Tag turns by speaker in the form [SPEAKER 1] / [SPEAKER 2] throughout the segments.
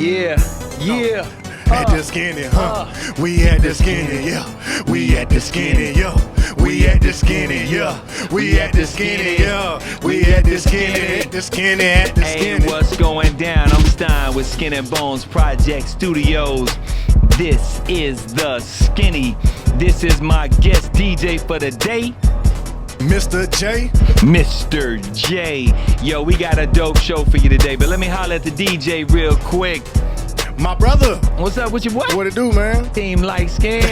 [SPEAKER 1] Yeah, yeah.
[SPEAKER 2] At the skinny, we at the skinny, yeah. We at the skinny, yo. We at the skinny, yeah. We at the skinny, yeah. We at the skinny, at the skinny, at the skinny.
[SPEAKER 1] Hey, what's going down? I'm Stein with Skin and Bones Project Studios. This is the Skinny. This is my guest DJ for the day,
[SPEAKER 2] Mr. J.
[SPEAKER 1] Mr. J. Yo, we got a dope show for you today, but let me holler at the DJ real quick.
[SPEAKER 2] My brother.
[SPEAKER 1] What's up with your boy?
[SPEAKER 2] What it do, man?
[SPEAKER 1] Team Light Skin.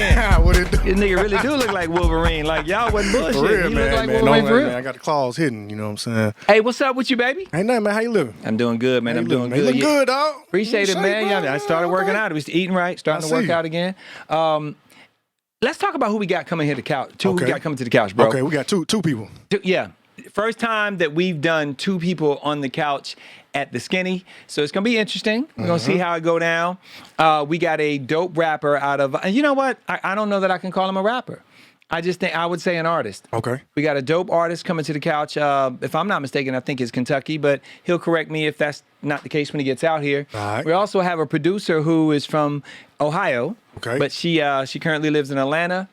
[SPEAKER 2] What it do?
[SPEAKER 1] This nigga really do look like Wolverine. Like, y'all wasn't bullshit.
[SPEAKER 2] For real,
[SPEAKER 1] He
[SPEAKER 2] man.
[SPEAKER 1] look like
[SPEAKER 2] man.
[SPEAKER 1] Wolverine
[SPEAKER 2] No,
[SPEAKER 1] for real.
[SPEAKER 2] man. I got the claws hidden, you know what I'm saying?
[SPEAKER 1] Hey, what's up with you, baby?
[SPEAKER 2] Ain't nothing, man. How you living?
[SPEAKER 1] I'm doing good, man. I'm doing
[SPEAKER 2] You
[SPEAKER 1] good.
[SPEAKER 2] looking
[SPEAKER 1] Yeah.
[SPEAKER 2] good, dog.
[SPEAKER 1] Appreciate it, man.
[SPEAKER 2] Bro.
[SPEAKER 1] Yeah, I started working out. I was eating right, starting to work out again. Let's talk about who we got coming here to the couch. Who we got coming to the couch, bro.
[SPEAKER 2] Okay, we got two people.
[SPEAKER 1] Yeah. First time that we've done two people on the couch at the Skinny. So it's going to be interesting. We're going to see how it go down. We got a dope rapper out of, and you know what? I don't know that I can call him a rapper. I just think I would say an artist.
[SPEAKER 2] Okay.
[SPEAKER 1] We got a dope artist coming to the couch. If I'm not mistaken, I think it's Kentucky, but he'll correct me if that's not the case when he gets out here.
[SPEAKER 2] All right.
[SPEAKER 1] We also have a producer who is from Ohio.
[SPEAKER 2] Okay.
[SPEAKER 1] But she currently lives in Atlanta.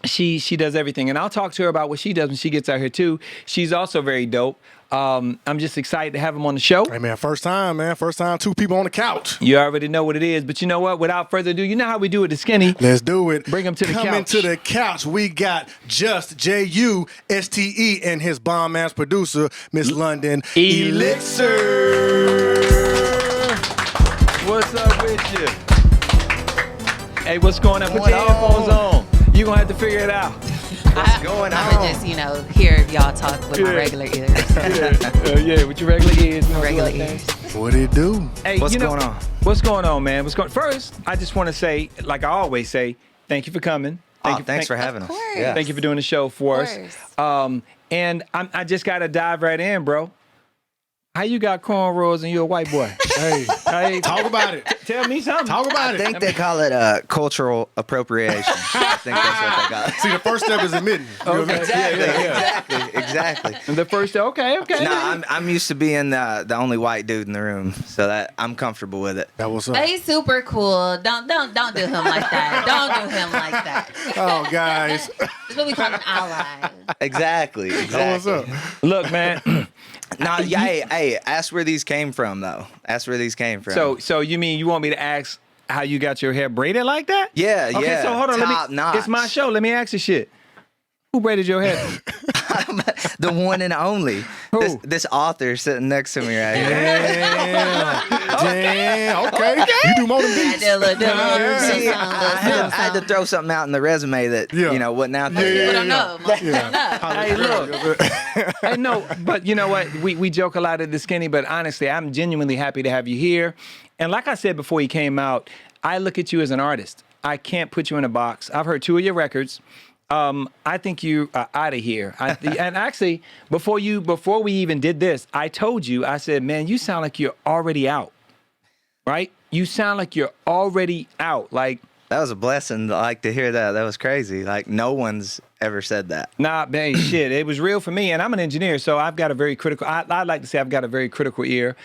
[SPEAKER 1] She does everything, and I'll talk to her about what she does when she gets out here too. She's also very dope. I'm just excited to have him on the show.
[SPEAKER 2] Hey, man, first time, man. First time two people on the couch.
[SPEAKER 1] You already know what it is, but you know what? Without further ado, you know how we do it, the Skinny.
[SPEAKER 2] Let's do it.
[SPEAKER 1] Bring him to the couch.
[SPEAKER 2] Coming to the couch, we got Juste, Juste, and his bomb-ass producer, Miss London Elixir.
[SPEAKER 1] What's up with you? Hey, what's going on? Put your headphones on. You're going to have to figure it out.
[SPEAKER 3] What's going on? I'm just, hear y'all talk with my regular ears.
[SPEAKER 1] Yeah, with your regular ears.
[SPEAKER 3] Regular ears.
[SPEAKER 2] What it do?
[SPEAKER 1] Hey,
[SPEAKER 4] What's going on?
[SPEAKER 1] What's going on, man? First, I just want to say, like I always say, thank you for coming.
[SPEAKER 4] Thanks for having us. Yeah.
[SPEAKER 1] Thank you for doing the show for us. And I just got to dive right in, bro. How you got cornrows and you're a white boy?
[SPEAKER 2] Hey, talk about it.
[SPEAKER 1] Tell me something.
[SPEAKER 2] Talk about
[SPEAKER 4] I think they call it cultural appropriation. I think that's what they call it.
[SPEAKER 2] See, the first step is admitting.
[SPEAKER 4] Exactly.
[SPEAKER 1] And the first, okay.
[SPEAKER 4] No, I'm used to being the only white dude in the room, so that I'm comfortable with it.
[SPEAKER 2] That was up.
[SPEAKER 3] But he's super cool. Don't do him like that. Don't do him like that.
[SPEAKER 2] Oh, guys.
[SPEAKER 3] That's what we call an ally.
[SPEAKER 4] Exactly.
[SPEAKER 2] That was up.
[SPEAKER 1] Look, man.
[SPEAKER 4] No, yeah, hey, ask where these came from, though. Ask where these came from.
[SPEAKER 1] So you mean you want me to ask how you got your hair braided like that?
[SPEAKER 4] Yeah,
[SPEAKER 1] okay,
[SPEAKER 4] yeah.
[SPEAKER 1] So hold on,
[SPEAKER 4] Top notch.
[SPEAKER 1] It's my show. Let me ask you shit. Who braided your hair?
[SPEAKER 4] The one and only.
[SPEAKER 1] Who?
[SPEAKER 4] This author sitting next to me right here.
[SPEAKER 2] Damn. Okay. You do more than beats.
[SPEAKER 4] I had to throw something out in the resume that wasn't out there.
[SPEAKER 3] People don't know. Most people don't know.
[SPEAKER 1] Hey, look. Hey, no, but you know what? We joke a lot at the Skinny, but honestly, I'm genuinely happy to have you here. And like I said before you came out, I look at you as an artist. I can't put you in a box. I've heard 2 of your records. I think you are out of here. And actually, before we even did this, I told you, I said, man, you sound like you're already out, right? You sound like you're already out. Like,
[SPEAKER 4] that was a blessing, to hear that. That was crazy. Like, no one's ever said that.
[SPEAKER 1] nah, man, shit. It was real for me. And I'm an engineer, so I've got a very critical, I like to say I've got a very critical ear.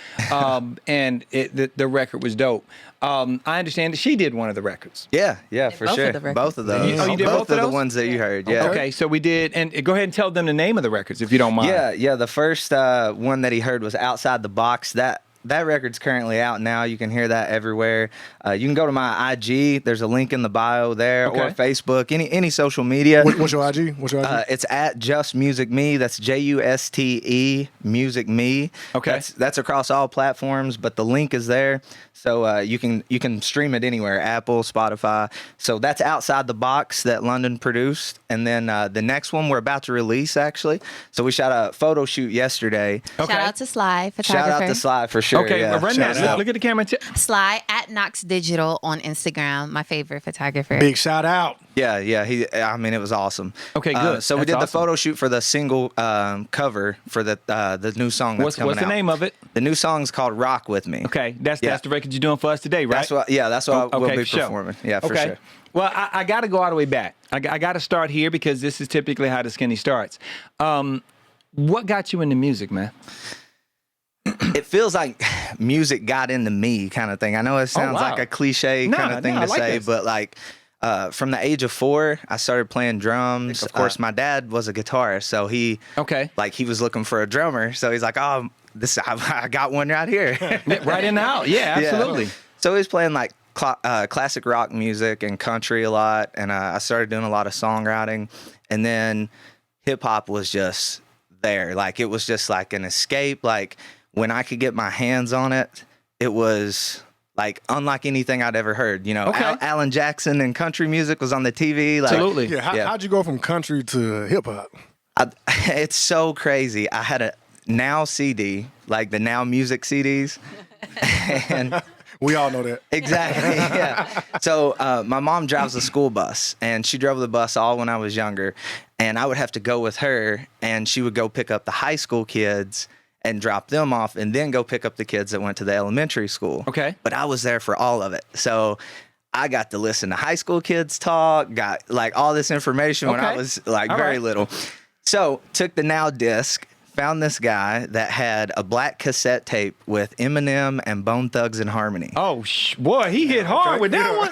[SPEAKER 1] And the record was dope. I understand that she did one of the records.
[SPEAKER 4] Yeah, for
[SPEAKER 3] both
[SPEAKER 4] sure.
[SPEAKER 3] of the records.
[SPEAKER 4] Both of those.
[SPEAKER 1] Oh, you did both of
[SPEAKER 4] the
[SPEAKER 1] those?
[SPEAKER 4] ones that you heard, yeah.
[SPEAKER 1] Okay, so we did, and go ahead and tell them the name of the records if you don't mind.
[SPEAKER 4] Yeah. The first one that he heard was Outside the Box. That record's currently out now. You can hear that everywhere. You can go to my IG. There's a link in the bio there, or Facebook, any social media.
[SPEAKER 2] What's your IG?
[SPEAKER 4] It's at Just Music Me. That's JUSTE Music Me.
[SPEAKER 1] Okay.
[SPEAKER 4] That's across all platforms, but the link is there, so you can stream it anywhere. Apple, Spotify. So that's Outside the Box that London produced, and then the next one we're about to release actually. So we shot a photo shoot yesterday.
[SPEAKER 1] Okay.
[SPEAKER 3] Shout out to Sly, photographer.
[SPEAKER 4] Shout out to Sly for sure.
[SPEAKER 1] Okay,
[SPEAKER 4] yeah.
[SPEAKER 1] run that. Look at the camera.
[SPEAKER 3] Sly at Knox Digital on Instagram, my favorite photographer.
[SPEAKER 2] Big shout out.
[SPEAKER 4] Yeah. It was awesome.
[SPEAKER 1] Okay, good.
[SPEAKER 4] So we
[SPEAKER 1] That's
[SPEAKER 4] did the
[SPEAKER 1] awesome.
[SPEAKER 4] photo shoot for the single cover for the new song that's coming out.
[SPEAKER 1] What's the name of it?
[SPEAKER 4] The new song's called Rock With Me.
[SPEAKER 1] Okay, that's the record you're doing for us today, right?
[SPEAKER 4] That's what we'll be
[SPEAKER 1] for sure.
[SPEAKER 4] performing. Yeah, for sure.
[SPEAKER 1] Well, I got to go all the way back. I got to start here because this is typically how the Skinny starts. What got you into music, man?
[SPEAKER 4] it feels like music got into me kind of thing. I know it sounds
[SPEAKER 1] wow.
[SPEAKER 4] like a cliche kind of thing
[SPEAKER 1] I
[SPEAKER 4] to
[SPEAKER 1] like
[SPEAKER 4] say,
[SPEAKER 1] this.
[SPEAKER 4] but like from the age of 4, I started playing drums. Of course, my dad was a guitarist, so he was looking for a drummer. So he's like, "Oh, I got one right here."
[SPEAKER 1] Right in the house. Yeah, absolutely.
[SPEAKER 4] Yeah. So he was playing like classic rock music and country a lot, and I started doing a lot of songwriting, and then hip hop was just there. Like it was just like an escape. Like when I could get my hands on it, it was like unlike anything I'd ever heard. You know, Alan Jackson and country music was on the TV. Like,
[SPEAKER 1] Absolutely.
[SPEAKER 2] Yeah, how'd you go from country to hip hop?
[SPEAKER 4] It's so crazy. I had a Now CD, like the Now Music CDs, and
[SPEAKER 2] we all know that.
[SPEAKER 4] exactly. Yeah. So my mom drives a school bus, and she drove the bus all when I was younger, and I would have to go with her, and she would go pick up the high school kids and drop them off, and then go pick up the kids that went to the elementary school.
[SPEAKER 1] Okay.
[SPEAKER 4] But I was there for all of it. So I got to listen to high school kids talk, got like all this information when I was like very little. So took the Now disc, found this guy that had a black cassette tape with Eminem and Bone Thugs and Harmony.
[SPEAKER 1] Oh, boy, he hit hard with that one.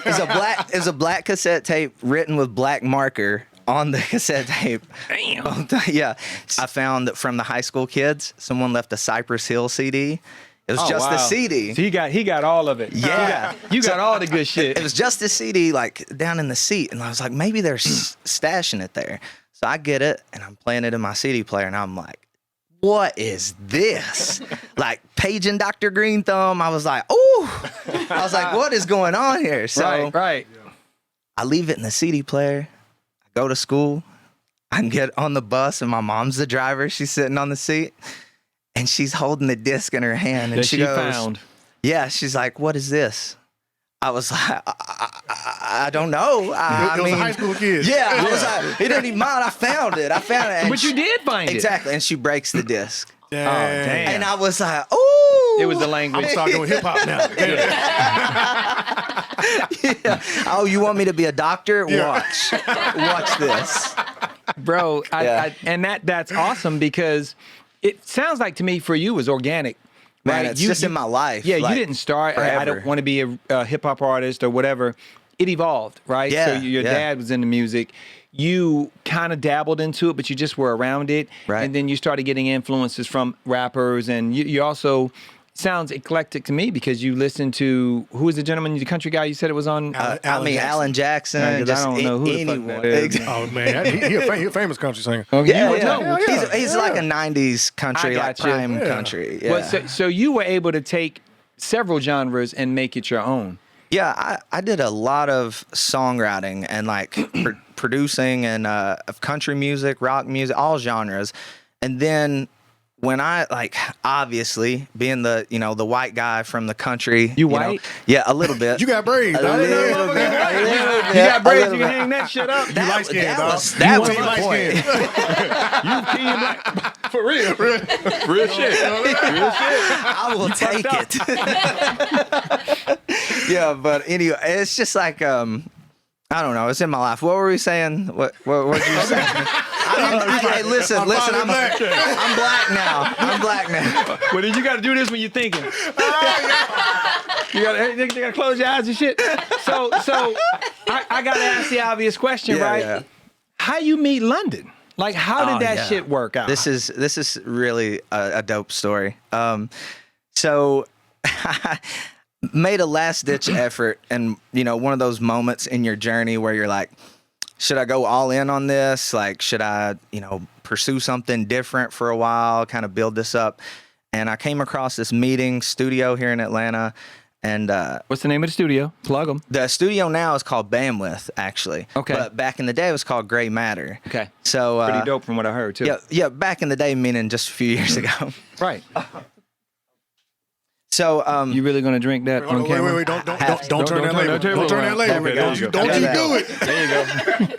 [SPEAKER 4] It's a black cassette tape written with black marker on the cassette tape.
[SPEAKER 1] Damn.
[SPEAKER 4] Yeah. I found that from the high school kids, someone left a Cypress Hill CD. It was just the CD.
[SPEAKER 1] So he got all of it.
[SPEAKER 4] Yeah.
[SPEAKER 1] You got all the good shit.
[SPEAKER 4] It was just the CD like down in the seat. And I was like, maybe they're stashing it there. So I get it and I'm playing it in my CD player and I'm like, what is this? Like Page and Dr. Green Thumb. I was like, ooh. I was like, what is going on here? So
[SPEAKER 1] right.
[SPEAKER 4] I leave it in the CD player. Go to school, I get on the bus, and my mom's the driver. She's sitting on the seat, and she's holding the disc in her hand, and she goes,
[SPEAKER 1] found.
[SPEAKER 4] "Yeah." She's like, "What is this?" I was like, "I don't know."
[SPEAKER 2] It was a high school kid.
[SPEAKER 4] Yeah, I was like, "It doesn't even mind. I found it. And
[SPEAKER 1] But you did find it.
[SPEAKER 4] exactly." And she breaks the disc,
[SPEAKER 2] Damn.
[SPEAKER 1] damn.
[SPEAKER 4] and I was like, "Ooh!"
[SPEAKER 1] It was the language.
[SPEAKER 2] I'm starting doing hip hop now.
[SPEAKER 4] Yeah. Oh, you want me to be a doctor? Watch this.
[SPEAKER 1] Bro, and that's awesome because it sounds like to me for you it was organic.
[SPEAKER 4] Man,
[SPEAKER 1] right?
[SPEAKER 4] it's just in my life.
[SPEAKER 1] Yeah,
[SPEAKER 4] like,
[SPEAKER 1] you didn't start, I don't
[SPEAKER 4] forever.
[SPEAKER 1] want to be a hip hop artist or whatever. It evolved, right?
[SPEAKER 4] Yeah,
[SPEAKER 1] So your dad was into music. You kind of dabbled into it, but you just were around it.
[SPEAKER 4] Right.
[SPEAKER 1] And then you started getting influences from rappers. And you also sounds eclectic to me because you listen to, who was the gentleman, the country guy you said it was on?
[SPEAKER 4] Alan Jackson.
[SPEAKER 1] Yeah, 'cause I don't know who the fuck
[SPEAKER 4] anyone.
[SPEAKER 1] that is.
[SPEAKER 2] Oh man, he a famous country singer.
[SPEAKER 1] Oh,
[SPEAKER 4] Yeah,
[SPEAKER 1] you
[SPEAKER 4] yeah.
[SPEAKER 1] know.
[SPEAKER 4] He's like a 90s country,
[SPEAKER 1] I
[SPEAKER 4] like
[SPEAKER 1] got you.
[SPEAKER 4] prime
[SPEAKER 2] Yeah.
[SPEAKER 4] country. Yeah.
[SPEAKER 1] Well, so you were able to take several genres and make it your own.
[SPEAKER 4] Yeah, I did a lot of songwriting and like producing and of country music, rock music, all genres. And then when I like, obviously being the the white guy from the country,
[SPEAKER 1] You
[SPEAKER 4] know,
[SPEAKER 1] white?
[SPEAKER 4] yeah, a little bit.
[SPEAKER 2] You got braids,
[SPEAKER 4] A
[SPEAKER 2] dog.
[SPEAKER 4] little bit.
[SPEAKER 1] You got braids, you can hang that shit up.
[SPEAKER 2] You light skinned, dog.
[SPEAKER 4] That was
[SPEAKER 2] You
[SPEAKER 4] my
[SPEAKER 2] light
[SPEAKER 4] point.
[SPEAKER 2] skinned.
[SPEAKER 1] You team black. For real. Real shit. Real shit.
[SPEAKER 4] I will take it. Yeah, but anyway, it's just like I don't know. It's in my life. What were we saying? What did you say? Hey, listen. I'm black now. I'm black now.
[SPEAKER 1] Well, then you got to do this when you're thinking. You gotta close your eyes and shit. So I gotta ask the obvious question,
[SPEAKER 4] Yeah,
[SPEAKER 1] right?
[SPEAKER 4] yeah.
[SPEAKER 1] How you meet London? Like, how did that shit work out?
[SPEAKER 4] This is really a dope story. So I made a last ditch effort, and one of those moments in your journey where you're like, should I go all in on this? Like, should I, pursue something different for a while, kind of build this up? And I came across this meeting studio here in Atlanta. And
[SPEAKER 1] What's the name of the studio? Plug them.
[SPEAKER 4] the studio now is called Bandwidth, actually.
[SPEAKER 1] Okay.
[SPEAKER 4] But back in the day, it was called Gray Matter.
[SPEAKER 1] Okay.
[SPEAKER 4] So
[SPEAKER 1] Pretty dope from what I heard, too.
[SPEAKER 4] Yeah. Back in the day, meaning just a few years ago.
[SPEAKER 1] Right.
[SPEAKER 4] So
[SPEAKER 1] You really gonna drink that on camera?
[SPEAKER 2] Wait, don't turn that label. Don't turn that label.
[SPEAKER 1] Okay, there you go.
[SPEAKER 2] Don't you
[SPEAKER 4] Yeah.
[SPEAKER 2] do it.
[SPEAKER 1] There you go.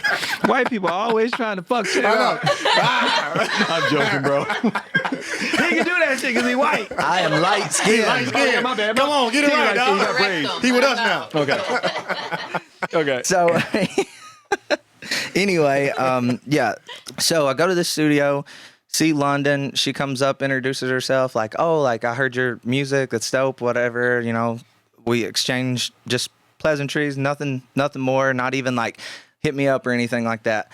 [SPEAKER 1] White people are always trying to fuck shit up. I'm joking, bro. He can do that shit because he white.
[SPEAKER 4] I am light skinned.
[SPEAKER 2] Light skinned.
[SPEAKER 1] Okay, my bad.
[SPEAKER 2] Come on, get it
[SPEAKER 1] He
[SPEAKER 2] right,
[SPEAKER 1] like- he got
[SPEAKER 2] dog.
[SPEAKER 1] braids.
[SPEAKER 2] He with us now.
[SPEAKER 1] Okay.
[SPEAKER 4] So anyway, yeah. So I go to the studio, see London. She comes up, introduces herself, like, oh, like I heard your music. That's dope. Whatever, you know. We exchange just pleasantries, nothing more. Not even like hit me up or anything like that.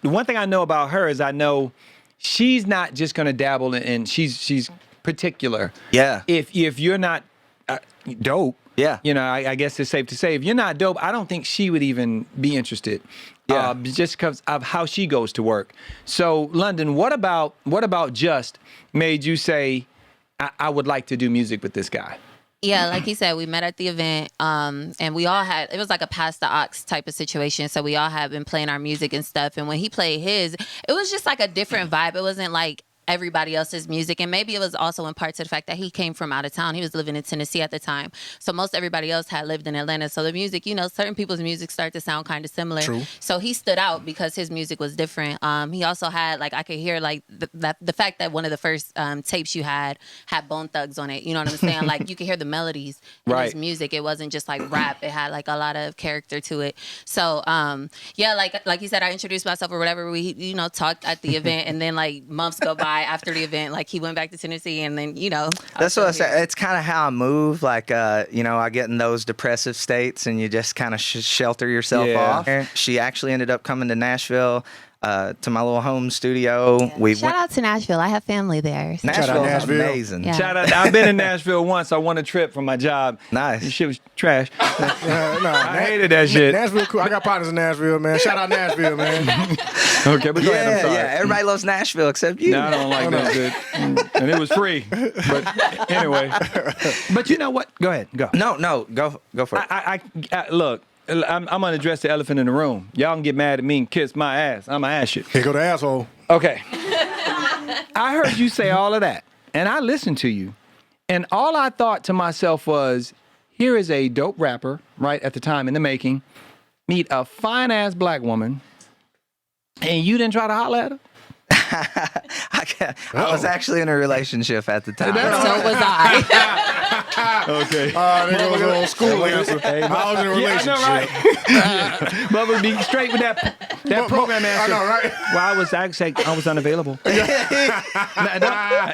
[SPEAKER 1] One thing I know about her is I know she's not just gonna dabble in. She's particular.
[SPEAKER 4] Yeah.
[SPEAKER 1] If you're not dope,
[SPEAKER 4] Yeah.
[SPEAKER 1] you know, I guess it's safe to say if you're not dope, I don't think she would even be interested.
[SPEAKER 4] Yeah.
[SPEAKER 1] Just because of how she goes to work. So, London, what about Just made you say, I would like to do music with this guy?
[SPEAKER 3] Yeah, like he said, we met at the event, and we all had, it was like a pass the aux type of situation. So we all had been playing our music and stuff. And when he played his, it was just like a different vibe. It wasn't like everybody else's music. And maybe it was also in part to the fact that he came from out of town. He was living in Tennessee at the time. So most everybody else had lived in Atlanta. So the music, you know, certain people's music start to sound kind of similar.
[SPEAKER 2] True.
[SPEAKER 3] So he stood out because his music was different. He also had, like, I could hear like the fact that one of the first tapes you had Bone Thugs on it. You know what I'm saying? Like you could hear the melodies in his music. It wasn't just like rap. It had like a lot of character to it. So yeah, like you said, I introduced myself or whatever. We, you know, talked at the event, and then like months go by after the event, like he went back to Tennessee, and then, you know,
[SPEAKER 4] That's what I said. It's kind of how I move. Like, you know, I get in those depressive states and you just kind of shelter yourself off. She actually ended up coming to Nashville, to my little home studio.
[SPEAKER 3] Yeah. Shout out to Nashville. I have family there. So.
[SPEAKER 4] Nashville is
[SPEAKER 2] Nashville.
[SPEAKER 4] amazing.
[SPEAKER 3] Yeah.
[SPEAKER 1] Shout out! I've been in Nashville once. I won a trip from my job.
[SPEAKER 4] Nice.
[SPEAKER 1] This shit was trash.
[SPEAKER 2] I
[SPEAKER 1] hated that shit.
[SPEAKER 2] Nashville, cool. I got partners in Nashville, man. Shout out Nashville, man.
[SPEAKER 1] Okay, but go ahead. I'm sorry.
[SPEAKER 4] Yeah. Everybody loves Nashville except you.
[SPEAKER 1] No, I don't like that shit. And it was free. But anyway. But you know what? Go ahead. Go.
[SPEAKER 4] No, go for it.
[SPEAKER 1] I look, I'm going to address the elephant in the room. Y'all can get mad at me and kiss my ass. I'm going to ask you.
[SPEAKER 2] Here go the asshole.
[SPEAKER 1] Okay. I heard you say all of that, and I listened to you. And all I thought to myself was, here is a dope rapper, right, at the time in the making, meet a fine-ass black woman, and you didn't try to holler at her?
[SPEAKER 4] I was actually in a relationship at the time.
[SPEAKER 3] So was I.
[SPEAKER 1] Okay.
[SPEAKER 2] There goes the old school answer. I was in a relationship.
[SPEAKER 1] I know, right? But would be straight with that program answer.
[SPEAKER 2] I know, right?
[SPEAKER 1] Well, I was unavailable.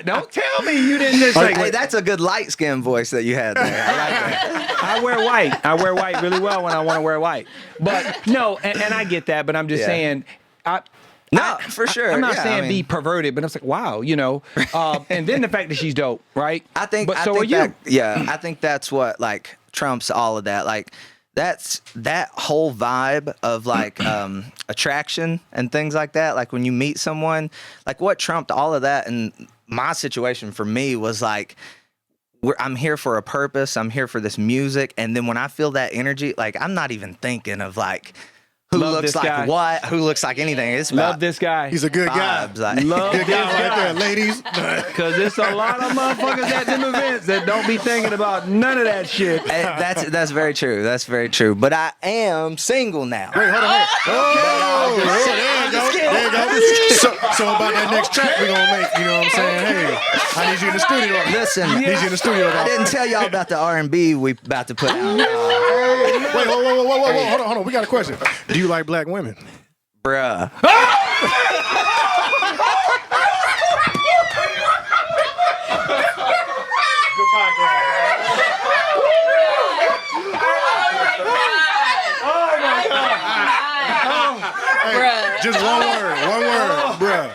[SPEAKER 1] Don't tell me you didn't just say.
[SPEAKER 4] Hey, that's a good light skin voice that you had there. I like that.
[SPEAKER 1] I wear white. I wear white really well when I want to wear white. But no, and I get that. But I'm just saying,
[SPEAKER 4] No, for sure.
[SPEAKER 1] I'm not
[SPEAKER 4] Yeah,
[SPEAKER 1] saying
[SPEAKER 4] I
[SPEAKER 1] be
[SPEAKER 4] mean,
[SPEAKER 1] perverted, but I was like, wow, you know. And then the fact that she's dope, right?
[SPEAKER 4] I think.
[SPEAKER 1] But
[SPEAKER 4] I
[SPEAKER 1] so
[SPEAKER 4] think
[SPEAKER 1] are you.
[SPEAKER 4] that, yeah, I think that's what like trumps all of that. Like that's that whole vibe of like attraction and things like that. Like when you meet someone, like what trumped all of that in my situation for me was like. I'm here for a purpose. I'm here for this music. And then when I feel that energy, like I'm not even thinking of like who
[SPEAKER 1] Love
[SPEAKER 4] looks
[SPEAKER 1] this
[SPEAKER 4] like
[SPEAKER 1] guy.
[SPEAKER 4] what, who looks like anything. It's
[SPEAKER 1] Love
[SPEAKER 4] about
[SPEAKER 1] this guy.
[SPEAKER 2] He's a good guy.
[SPEAKER 4] vibes. Like,
[SPEAKER 1] Love
[SPEAKER 2] Good
[SPEAKER 1] this
[SPEAKER 2] guy right there,
[SPEAKER 1] guy.
[SPEAKER 2] ladies.
[SPEAKER 1] Because there's a lot of motherfuckers at them events that don't be thinking about none of that shit.
[SPEAKER 4] that's very true. That's very true. But I am single now.
[SPEAKER 2] Wait, hold on. Oh, there you go. There you go. So about that next track we gonna make, you know what I'm saying? Hey, I need you in the studio.
[SPEAKER 4] Listen,
[SPEAKER 2] I need you in the studio.
[SPEAKER 4] I didn't tell y'all about the R&B we about to put out.
[SPEAKER 2] Wait, whoa. Hold on. We got a question. Do you like black women?
[SPEAKER 4] Bruh.
[SPEAKER 2] Just one word, bruh.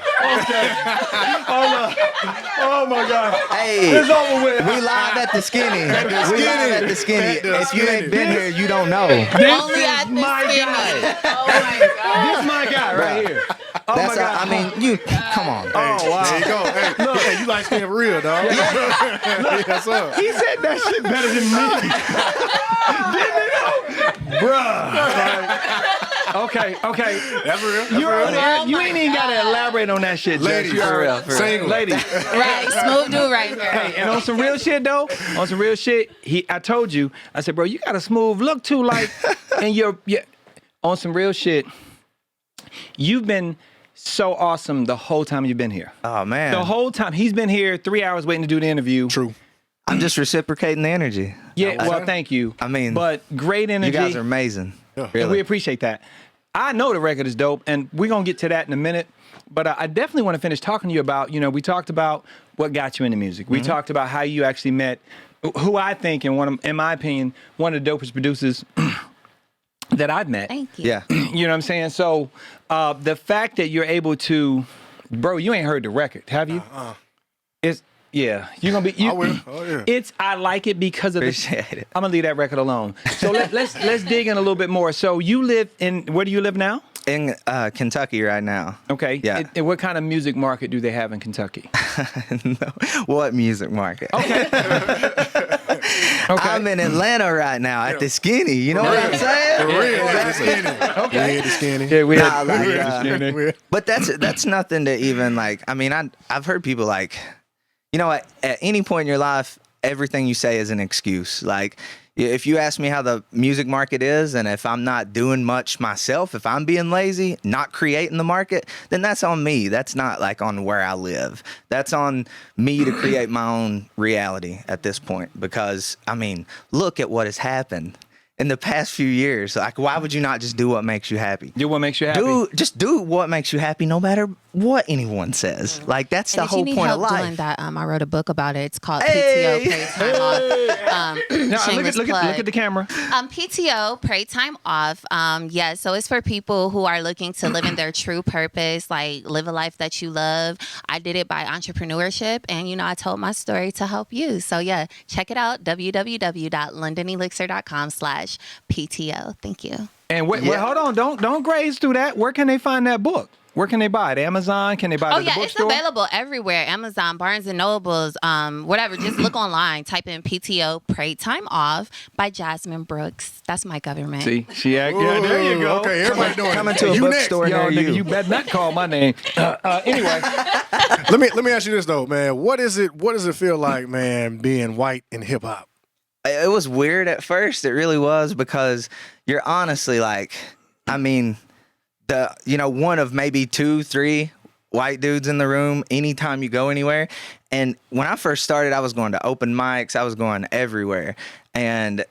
[SPEAKER 1] Oh my God.
[SPEAKER 4] Hey,
[SPEAKER 1] It's over with.
[SPEAKER 4] we live at the Skinny. We live at the Skinny.
[SPEAKER 2] At the
[SPEAKER 4] If you ain't been here, you don't know.
[SPEAKER 1] This
[SPEAKER 3] Only
[SPEAKER 1] is
[SPEAKER 3] at the
[SPEAKER 1] my
[SPEAKER 3] Skinny.
[SPEAKER 1] guy.
[SPEAKER 3] Oh my God.
[SPEAKER 1] This is my guy right here. Oh
[SPEAKER 4] That's
[SPEAKER 1] my God.
[SPEAKER 4] I mean, you come on.
[SPEAKER 1] Oh wow.
[SPEAKER 2] There you go. Hey, look, hey, you like staying for real, dog. Yes, sir.
[SPEAKER 1] He said that shit better than me. Didn't he though? Bruh. Okay.
[SPEAKER 2] That's real.
[SPEAKER 1] You're over there. You ain't even got to elaborate on that shit,
[SPEAKER 2] Ladies,
[SPEAKER 1] Jess.
[SPEAKER 4] For real, for real.
[SPEAKER 2] single.
[SPEAKER 1] Ladies.
[SPEAKER 3] Right, smooth dude right there.
[SPEAKER 1] Hey, and on some real shit though, I told you, I said, bro, you got a smooth look too, like, and you're on some real shit. You've been so awesome the whole time you've been here.
[SPEAKER 4] Oh man.
[SPEAKER 1] The whole time. He's been here 3 hours waiting to do the interview.
[SPEAKER 2] True.
[SPEAKER 4] I'm just reciprocating the energy.
[SPEAKER 1] Yeah, well, thank you.
[SPEAKER 4] I mean,
[SPEAKER 1] but great energy.
[SPEAKER 4] You guys are amazing.
[SPEAKER 1] And
[SPEAKER 4] Really.
[SPEAKER 1] we appreciate that. I know the record is dope, and we're gonna get to that in a minute. But I definitely want to finish talking to you about, we talked about what got you into music. We talked about how you actually met who I think, in my opinion, one of the dopest producers that I've met.
[SPEAKER 3] Thank you.
[SPEAKER 4] Yeah.
[SPEAKER 1] You know what I'm saying? So the fact that you're able to, bro, you ain't heard the record, have you? It's you're gonna be.
[SPEAKER 2] I will. Oh yeah.
[SPEAKER 1] I like it because of
[SPEAKER 4] Appreciate it.
[SPEAKER 1] I'm gonna leave that record alone. So let's dig in a little bit more. So you live where do you live now?
[SPEAKER 4] In Kentucky right now.
[SPEAKER 1] Okay.
[SPEAKER 4] Yeah.
[SPEAKER 1] And what kind of music market do they have in Kentucky?
[SPEAKER 4] No. What music market?
[SPEAKER 1] Okay. Okay.
[SPEAKER 4] I'm in Atlanta right now at the Skinny. You know what I'm saying?
[SPEAKER 2] For real, the skinny.
[SPEAKER 1] Okay.
[SPEAKER 2] We had the skinny.
[SPEAKER 1] Yeah, we
[SPEAKER 4] Nah,
[SPEAKER 1] had,
[SPEAKER 4] like,
[SPEAKER 1] we had the skinny.
[SPEAKER 4] But that's nothing to even like. I mean, I've heard people like, at any point in your life, everything you say is an excuse. Like, if you ask me how the music market is, and if I'm not doing much myself, if I'm being lazy, not creating the market, then that's on me. That's not like on where I live. That's on me to create my own reality at this point. Because I mean, look at what has happened in the past few years. Like, why would you not just do what makes you happy?
[SPEAKER 1] Do what makes you happy.
[SPEAKER 4] Just do what makes you happy, no matter what anyone says. Like, that's the
[SPEAKER 3] And if
[SPEAKER 4] whole
[SPEAKER 3] you need
[SPEAKER 4] point
[SPEAKER 3] help
[SPEAKER 4] of life.
[SPEAKER 3] doing that, I wrote a book about it. It's called
[SPEAKER 4] Hey!
[SPEAKER 3] PTO, Pray Time Off.
[SPEAKER 1] Now,
[SPEAKER 3] Shameless
[SPEAKER 1] look
[SPEAKER 3] plug.
[SPEAKER 1] at the camera.
[SPEAKER 3] PTO, Pray Time Off. Yeah, so it's for people who are looking to live in their true purpose, like live a life that you love. I did it by entrepreneurship, and I told my story to help you. So yeah, check it out, www.londonelixir.com/PTO. Thank you.
[SPEAKER 1] And wait, hold on, don't graze through that. Where can they find that book? Where can they buy it? Amazon? Can they buy it
[SPEAKER 3] Oh
[SPEAKER 1] at the
[SPEAKER 3] yeah, it's
[SPEAKER 1] bookstore?
[SPEAKER 3] available everywhere. Amazon, Barnes and Nobles, whatever. Just look online. Type in PTO, Pray Time Off by Jasmine Brooks. That's my government.
[SPEAKER 1] See, yeah, there you go.
[SPEAKER 2] Okay, everybody doing
[SPEAKER 4] Coming
[SPEAKER 2] it.
[SPEAKER 4] to a
[SPEAKER 2] You
[SPEAKER 4] bookstore
[SPEAKER 1] Yo,
[SPEAKER 4] near
[SPEAKER 1] nigga, you better not call my name. Anyway,
[SPEAKER 2] Let me ask you this though, man. What does it feel like, man, being white in hip hop?
[SPEAKER 4] It was weird at first. It really was, because you're honestly like, I mean, one of maybe 2, 3 white dudes in the room anytime you go anywhere. And when I first started, I was going to open mics. I was going everywhere. And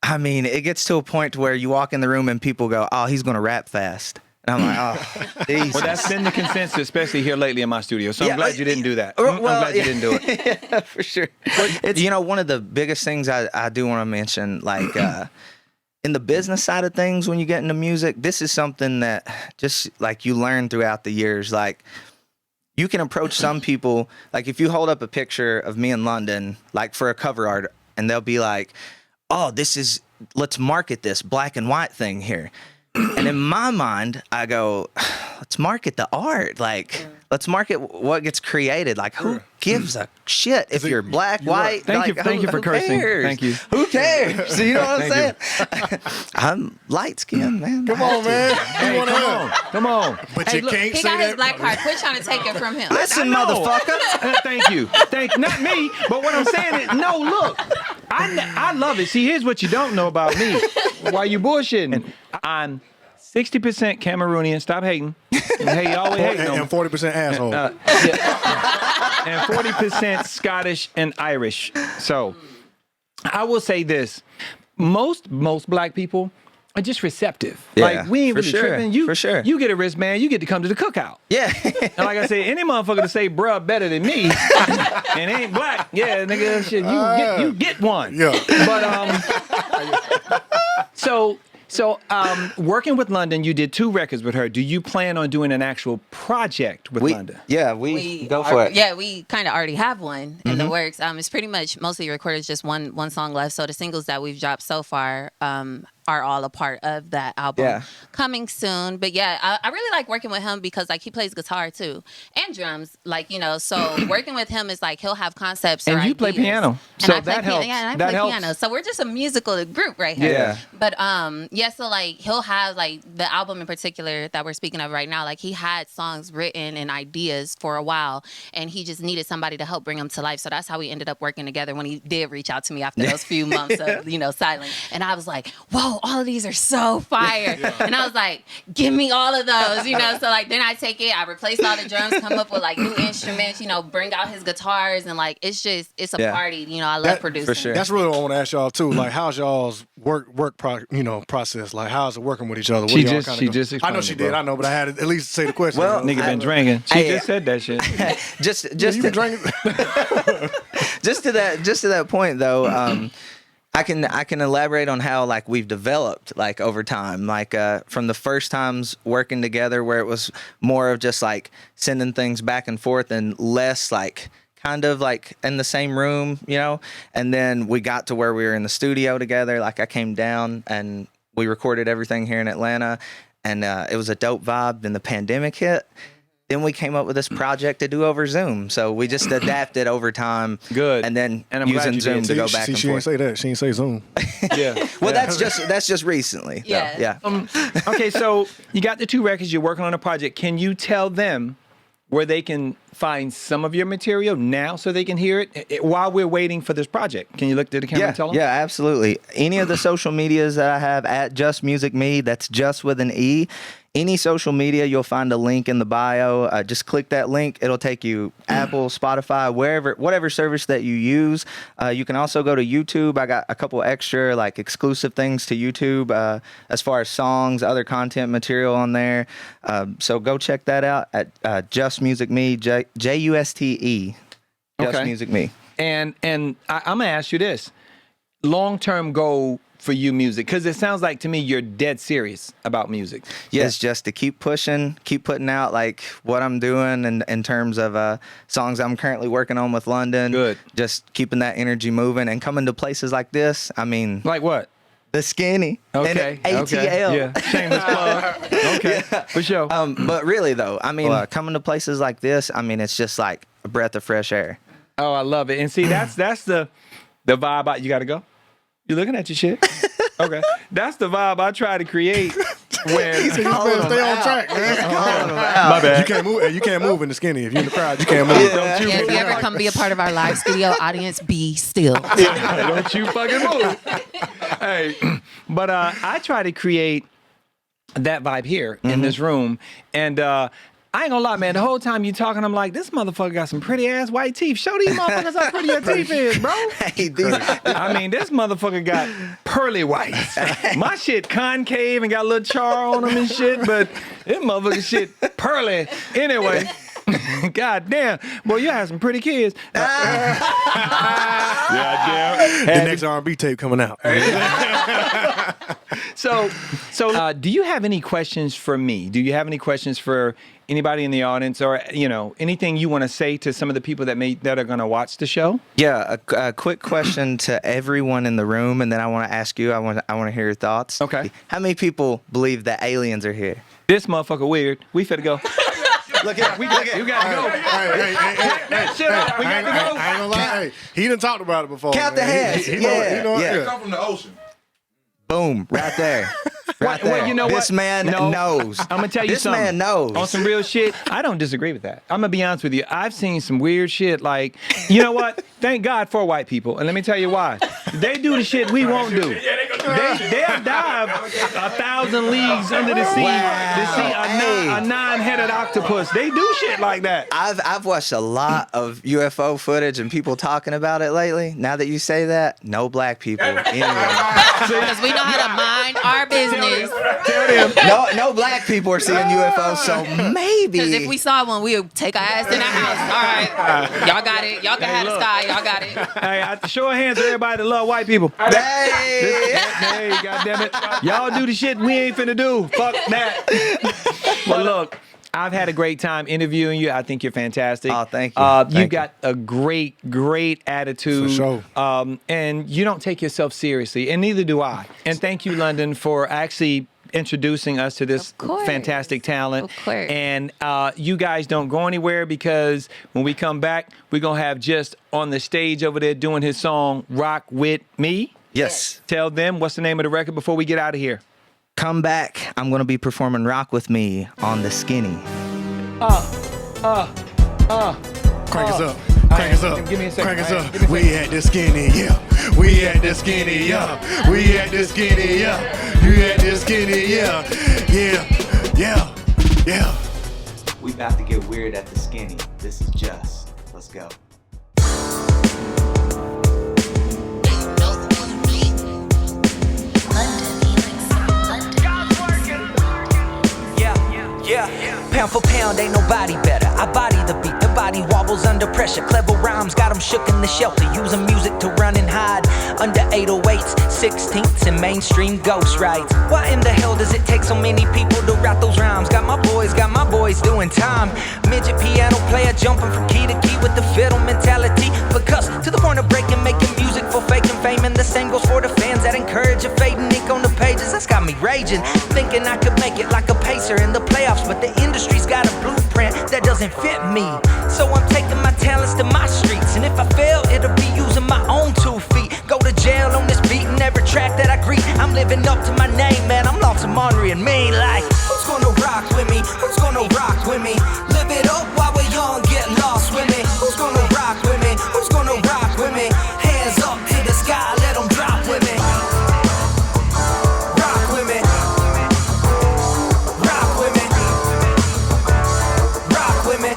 [SPEAKER 4] I mean, it gets to a point to where you walk in the room and people go, "Oh, he's going to rap fast." And I'm like, "Oh, Jesus."
[SPEAKER 1] well, that's been the consensus, especially here lately in my studio. So I'm
[SPEAKER 4] Yeah,
[SPEAKER 1] glad you didn't do that.
[SPEAKER 4] Well,
[SPEAKER 1] I'm glad you
[SPEAKER 4] yeah.
[SPEAKER 1] didn't do it.
[SPEAKER 4] Yeah, for sure. It's, one of the biggest things I do want to mention, like, in the business side of things, when you get into music, this is something that just like you learn throughout the years. Like, you can approach some people, like if you hold up a picture of me in London, like for a cover art, and they'll be like, "Oh, let's market this black and white thing here." And in my mind, I go, let's market the art. Like, let's market what gets created. Like, who gives a shit if you're black, white?
[SPEAKER 1] Thank you for
[SPEAKER 4] who
[SPEAKER 1] cursing.
[SPEAKER 4] cares?
[SPEAKER 1] Thank you.
[SPEAKER 4] Who cares? So you know what I'm saying?
[SPEAKER 1] Thank
[SPEAKER 4] I'm light skinned, man.
[SPEAKER 2] Come on, man.
[SPEAKER 1] Hey,
[SPEAKER 2] You wanna
[SPEAKER 1] come on.
[SPEAKER 2] But
[SPEAKER 1] Hey,
[SPEAKER 2] you
[SPEAKER 1] look,
[SPEAKER 2] can't
[SPEAKER 3] He
[SPEAKER 2] say
[SPEAKER 3] got his
[SPEAKER 2] that.
[SPEAKER 3] black card. Quit trying to take it from him.
[SPEAKER 4] Listen,
[SPEAKER 1] I know.
[SPEAKER 4] motherfucker.
[SPEAKER 1] Thank you. Not me, but what I'm saying is, no, look, I love it. See, here's what you don't know about me. Why you bullshitting? I'm 60% Cameroonian. Stop hating. Hey, you always hating on me.
[SPEAKER 2] And 40% asshole.
[SPEAKER 1] And 40% Scottish and Irish. So I will say this. Most black people are just receptive.
[SPEAKER 4] Yeah,
[SPEAKER 1] like, we ain't
[SPEAKER 4] for
[SPEAKER 1] really
[SPEAKER 4] sure,
[SPEAKER 1] tripping.
[SPEAKER 4] for sure.
[SPEAKER 1] You get a wristband, you get to come to the cookout.
[SPEAKER 4] Yeah.
[SPEAKER 1] And like I said, any motherfucker to say bruh better than me and ain't black, yeah, nigga, shit, you get one.
[SPEAKER 2] Yeah.
[SPEAKER 1] But So, working with London, you did 2 records with her. Do you plan on doing an actual project with London?
[SPEAKER 4] We go for it.
[SPEAKER 3] Yeah, we kind of already have one in the works. It's pretty much mostly recorded, just one song left. So the singles that we've dropped so far are all a part of that album.
[SPEAKER 4] Yeah.
[SPEAKER 3] Coming soon. But yeah, I really like working with him because like he plays guitar too and drums. Like, so working with him is like he'll have concepts.
[SPEAKER 1] And
[SPEAKER 3] or
[SPEAKER 1] you play
[SPEAKER 3] ideas.
[SPEAKER 1] piano.
[SPEAKER 3] And
[SPEAKER 1] So
[SPEAKER 3] I play
[SPEAKER 1] that helps.
[SPEAKER 3] Yeah, and I
[SPEAKER 1] That
[SPEAKER 3] play
[SPEAKER 1] helps.
[SPEAKER 3] piano. So we're just a musical group right here.
[SPEAKER 4] Yeah.
[SPEAKER 3] But yeah, so like he'll have like the album in particular that we're speaking of right now, like he had songs written and ideas for a while and he just needed somebody to help bring them to life. So that's how we ended up working together when he did reach out to me after those few months of, silence. And I was like, whoa, yo, all of these are so fire. And I was like, give me all of those, you know? So like, then I take it, I replace all the drums, come up with like new instruments, you know, bring out his guitars, and like, it's a party, you know, I love producing.
[SPEAKER 4] For sure.
[SPEAKER 2] That's really what I want to ask y'all too. Like, how's y'all's process? Like, how's it working with each other? What
[SPEAKER 1] She
[SPEAKER 2] do y'all
[SPEAKER 1] just
[SPEAKER 2] kinda
[SPEAKER 1] explained
[SPEAKER 2] I know she
[SPEAKER 1] it,
[SPEAKER 2] did.
[SPEAKER 1] bro.
[SPEAKER 2] I know, but I had to at least say the question.
[SPEAKER 4] Well,
[SPEAKER 1] Nigga been drinking. She just said that shit.
[SPEAKER 4] just
[SPEAKER 2] you been drinking?
[SPEAKER 4] just to that point though, I can elaborate on how like we've developed like over time, like from the first times working together where it was more of just like sending things back and forth and less like kind of like in the same room, you know, and then we got to where we were in the studio together. Like I came down and we recorded everything here in Atlanta, and it was a dope vibe. Then the pandemic hit. Then we came up with this project to do over Zoom. So we just adapted over time.
[SPEAKER 1] Good.
[SPEAKER 4] And then
[SPEAKER 1] And I'm glad
[SPEAKER 4] using
[SPEAKER 1] you
[SPEAKER 4] Zoom
[SPEAKER 1] did.
[SPEAKER 4] to go
[SPEAKER 2] See,
[SPEAKER 4] back and
[SPEAKER 2] she didn't
[SPEAKER 4] forth.
[SPEAKER 2] say that. She didn't say Zoom.
[SPEAKER 1] Yeah.
[SPEAKER 4] Well,
[SPEAKER 1] yeah.
[SPEAKER 4] that's just recently. though.
[SPEAKER 3] Yeah.
[SPEAKER 4] Yeah.
[SPEAKER 1] Okay, so you got the 2 records. You're working on a project. Can you tell them where they can find some of your material now so they can hear it while we're waiting for this project? Can you look to the camera and tell them?
[SPEAKER 4] Yeah, absolutely. Any of the social medias that I have at Just Music Me, that's just with an E. Any social media, you'll find a link in the bio. Just click that link. It'll take you Apple, Spotify, whatever service that you use. You can also go to YouTube. I got a couple extra like exclusive things to YouTube as far as songs, other content material on there. So go check that out at Just Music Me, Juste. Just
[SPEAKER 1] Okay.
[SPEAKER 4] Music Me.
[SPEAKER 1] And I'm gonna ask you this: long-term goal for you, music, because it sounds like to me you're dead serious about music.
[SPEAKER 4] Yes, just to keep pushing, keep putting out like what I'm doing in terms of songs I'm currently working on with London.
[SPEAKER 1] Good.
[SPEAKER 4] Just keeping that energy moving and coming to places like this. I mean,
[SPEAKER 1] Like what?
[SPEAKER 4] the Skinny.
[SPEAKER 1] Okay.
[SPEAKER 4] And
[SPEAKER 1] Okay.
[SPEAKER 4] ATL.
[SPEAKER 1] Yeah. Shameless plug. Okay. For sure.
[SPEAKER 4] But really though, I mean, coming to places like this, I mean, it's just like a breath of fresh air.
[SPEAKER 1] Oh, I love it. And see, that's the vibe. You got to go. You looking at your shit? Okay. That's the vibe I try to create when.
[SPEAKER 2] You better stay on track, man.
[SPEAKER 1] My bad.
[SPEAKER 2] You can't move in the Skinny. If you're in the crowd, you can't move.
[SPEAKER 1] Don't you
[SPEAKER 3] Yeah, if
[SPEAKER 1] move.
[SPEAKER 3] you ever come be a part of our live studio audience, be still.
[SPEAKER 1] Don't you fucking move. Hey, but I try to create that vibe here in this room, and I ain't gonna lie, man. The whole time you talking, I'm like, this motherfucker got some pretty ass white teeth. Show these motherfuckers how pretty your teeth is, bro.
[SPEAKER 4] Hey, these,
[SPEAKER 1] I mean, this motherfucker got pearly whites. My shit concave and got a little char on them and shit, but this motherfucker shit pearly. Anyway, god damn. Boy, you had some pretty kids. Yeah, damn.
[SPEAKER 2] The next R&B tape coming out.
[SPEAKER 1] So, do you have any questions for me? Do you have any questions for anybody in the audience, or anything you want to say to some of the people that are going to watch the show?
[SPEAKER 4] yeah, a quick question to everyone in the room, and then I want to ask you. I want to hear your thoughts.
[SPEAKER 1] Okay.
[SPEAKER 4] How many people believe that aliens are here?
[SPEAKER 1] This motherfucker weird. We finna go.
[SPEAKER 4] Look at
[SPEAKER 1] We gotta go.
[SPEAKER 2] Hey,
[SPEAKER 1] We got to
[SPEAKER 2] I
[SPEAKER 1] go.
[SPEAKER 2] ain't gonna lie. Hey, he done talked about it before.
[SPEAKER 4] Count the
[SPEAKER 2] man.
[SPEAKER 4] hands.
[SPEAKER 2] He know it,
[SPEAKER 4] Yeah,
[SPEAKER 2] he know it,
[SPEAKER 4] yeah.
[SPEAKER 5] Come from the ocean.
[SPEAKER 4] Boom, right there. Right there.
[SPEAKER 1] Well, you know what?
[SPEAKER 4] This man
[SPEAKER 1] No.
[SPEAKER 4] knows.
[SPEAKER 1] I'm gonna tell you
[SPEAKER 4] this
[SPEAKER 1] something.
[SPEAKER 4] man knows.
[SPEAKER 1] On some real shit, I don't disagree with that. I'm gonna be honest with you. I've seen some weird shit. Like, you know what? Thank God for white people, and let me tell you why. They do the shit we won't do. They'll dive 1,000 leagues under the sea to see a 9-headed octopus. They do shit like that.
[SPEAKER 4] I've watched a lot of UFO footage and people talking about it lately. Now that you say that, no black people anywhere.
[SPEAKER 3] Because we know how to mind our business.
[SPEAKER 1] Tell them.
[SPEAKER 4] No black people are seeing UFOs, so maybe.
[SPEAKER 3] Because if we saw one, we would take our ass in the house. All right. Y'all got it. Y'all can have the
[SPEAKER 1] look.
[SPEAKER 3] sky. Y'all got it.
[SPEAKER 1] Hey, show of hands to everybody that love white people.
[SPEAKER 4] Hey!
[SPEAKER 1] Hey, goddammit. Y'all do the shit we ain't finna do. Fuck that. Well, look, I've had a great time interviewing you. I think you're fantastic.
[SPEAKER 4] Oh, thank you.
[SPEAKER 1] You
[SPEAKER 4] Thank you.
[SPEAKER 1] got a great attitude.
[SPEAKER 2] For sure.
[SPEAKER 1] And you don't take yourself seriously, and neither do I. And thank you, London, for actually introducing us to this
[SPEAKER 3] Of course.
[SPEAKER 1] fantastic talent.
[SPEAKER 3] Of course.
[SPEAKER 1] And you guys don't go anywhere, because when we come back, we're going to have Just on the stage over there doing his song, Rock With Me.
[SPEAKER 4] Yes.
[SPEAKER 1] Tell them what's the name of the record before we get out of here.
[SPEAKER 4] Come back. I'm going to be performing Rock With Me on the Skinny.
[SPEAKER 2] Crank us up. Crank us up.
[SPEAKER 1] Give me a second.
[SPEAKER 2] Crank us
[SPEAKER 1] All right,
[SPEAKER 2] up.
[SPEAKER 1] give me a
[SPEAKER 2] We at the Skinny, yeah. We at the Skinny, yeah. We at the Skinny, yeah. We at the skinny, yeah, yeah, yeah, yeah.
[SPEAKER 5] We about to get weird at the skinny. This is Just. Let's go.
[SPEAKER 6] Pound for pound, ain't nobody better. I body the beat, the body wobbles under pressure. Clever rhymes got them shook in the shelter. Using music to run and hide under 808s, 16ths, and mainstream ghost rights. Why in the hell does it take so many people to write those rhymes? Got my boys doing time. Midget piano player jumping from key to key with the fiddle mentality. Because to the point of breaking, making music for fame. And the same goes for the fans that encourage a fading ink on the pages. That's got me raging, thinking I could make it like a pacer in the playoffs, but the industry's got a blueprint that doesn't fit me. So I'm taking my talents to my streets, and if I fail, it'll be using my own 2 feet. Go to jail on this beat and every track that I greet. I'm living up to my name, man. I'm lost in Monterey and me. Like, who's gonna rock with me? Who's gonna rock with me? Live it up while we're young, get lost with me. Who's gonna rock with me? Who's gonna rock with me? Hands up to the sky, let them drop with me. Rock with me. Rock with me. Rock with me.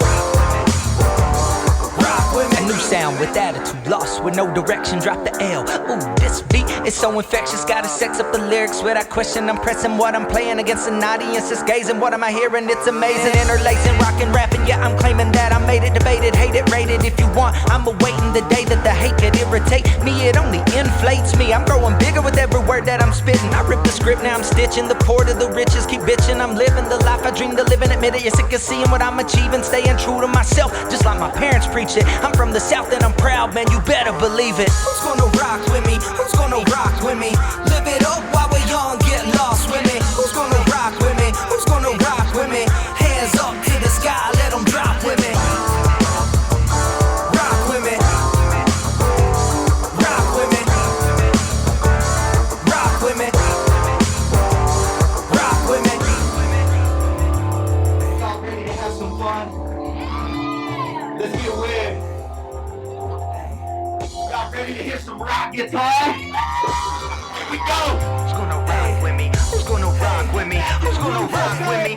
[SPEAKER 6] Rock with me. A new sound with attitude, lost with no direction, drop the L. Ooh, this beat is so infectious, gotta sex up the lyrics without question. I'm pressing what I'm playing against an audience that's gazing. What am I hearing? It's amazing. Interlacing, rocking, rapping, yeah, I'm claiming that I made it, debated, hate it, rated. If you want, I'm awaiting the day that the hate could irritate me. It only inflates me. I'm growing bigger with every word that I'm spitting. I rip the script, now I'm stitching. The poor to the riches, keep bitching. I'm living the life I dreamed of living. Admit it, you're sick of seeing what I'm achieving. Staying true to myself, just like my parents preach it. I'm from the South and I'm proud, man, you better believe it. Who's gonna rock with me? Who's gonna rock with me? Live it up while we're young, get lost with me. Who's gonna rock with me? Who's gonna rock with me? Hands up to the sky, let them drop with me. Rock with me. Rock with me. Rock with me. Rock with me.
[SPEAKER 5] Y'all ready to have some fun? Let's get weird. Y'all ready to hear some rock guitar? Here we go.
[SPEAKER 6] Who's gonna rock with me? Who's gonna rock with me? Who's gonna rock with me?